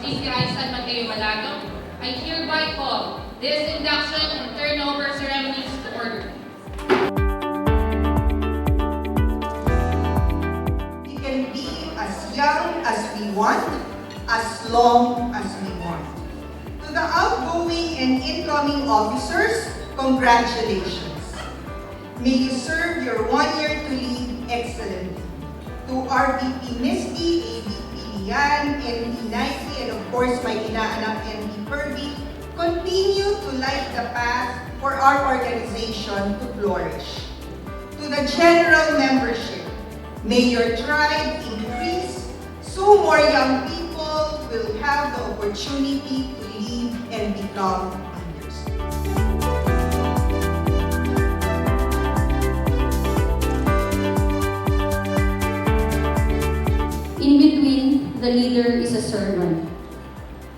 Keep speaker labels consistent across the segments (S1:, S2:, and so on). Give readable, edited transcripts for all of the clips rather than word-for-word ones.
S1: GCI San Mateo Malago, I hereby call this induction and turnover ceremonies to order.
S2: We can be as young as we want, as long as we want. To the outgoing and incoming officers, congratulations. May you serve your 1 year to lead excellently. To RVP Misty, AVP Lian, NP Nike, and of course my inaanak NP Kirby, continue to light the path for our organization to flourish. To the general membership, may your tribe increase so more young people will have the opportunity to lead and become leaders.
S3: In between, the leader is a servant.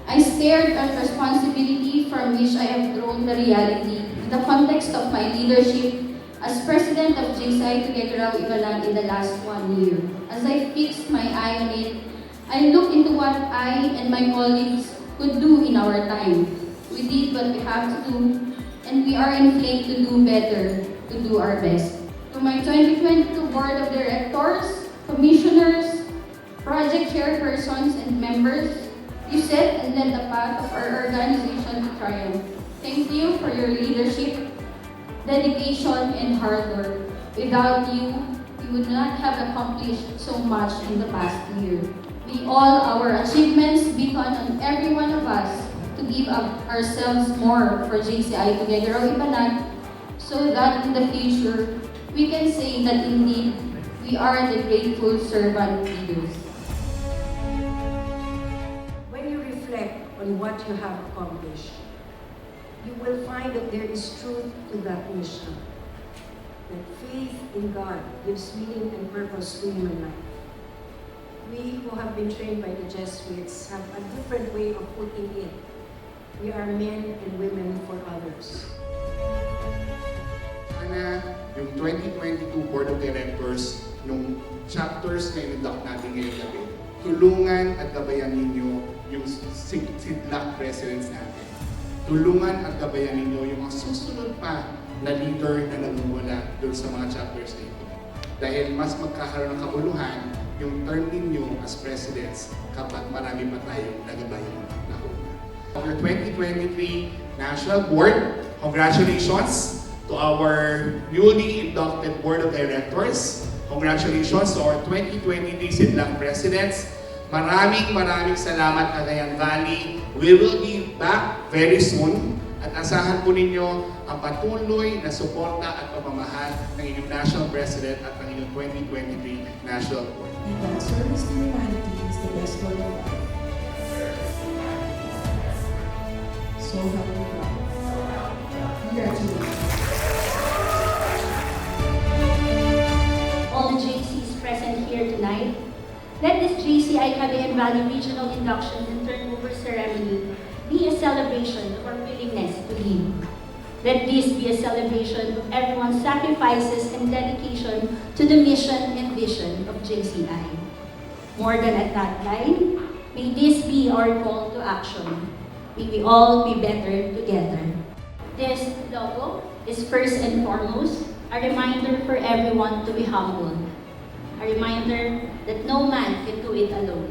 S3: I stared at responsibility from which I have grown the reality in the context of my leadership as president of JCI Tuguegarao Ibalag in the last 1 year. As I fixed my eye on it, I looked into what I and my colleagues could do in our time. We did what we have to do, and we are inflamed to do better, to do our best. To my 2022 Board of Directors, Commissioners, project chairpersons and members, you set and led the path of our organization to triumph. Thank you for your leadership, dedication, and hard work. Without you, we would not have accomplished so much in the past year. May all our achievements beacon on every one of us to give up ourselves more for JCI Tuguegarao Ibalag so that in the future, we can say that indeed, we are the grateful servant leaders.
S4: On what you have accomplished, you will find that there is truth to that mission. That faith in God gives meaning and purpose to human life. We who have been trained by the Jesuits have a different way of putting it. We are men and women for others.
S5: Sana yung 2022 Board of Directors, yung chapters na in-induct natin ngayong gabi, tulungan at gabayan ninyo yung sidlak presidents natin. Tulungan at gabayan ninyo yung mga susunod pa na leader na nagmumula doon sa mga chapters na ito. Dahil mas magkakaroon ng kabuluhan yung term ninyo as presidents kapag marami pa tayong nagabayan na una. Our 2023 National Board, congratulations to our newly inducted Board of Directors. Congratulations to our 2023 Sidlak Presidents. Maraming salamat, Cagayan Valley. We will be back very soon at asahan po ninyo ang patuloy na suporta at pamamahal ng inyong National President at ng inyong 2023 National Board.
S6: And that service to humanity is the best work of life. So help me God. Congratulations.
S3: All the JCs present here tonight, let this JCI Cagayan Valley Regional Induction and Turnover Ceremony be a celebration of our willingness to lead. Let this be a celebration of everyone's sacrifices and dedication to the mission and vision of JCI. More than a tagline, may this be our call to action. May we all be better together. This logo is first and foremost a reminder for everyone to be humble. A reminder that no man can do it alone.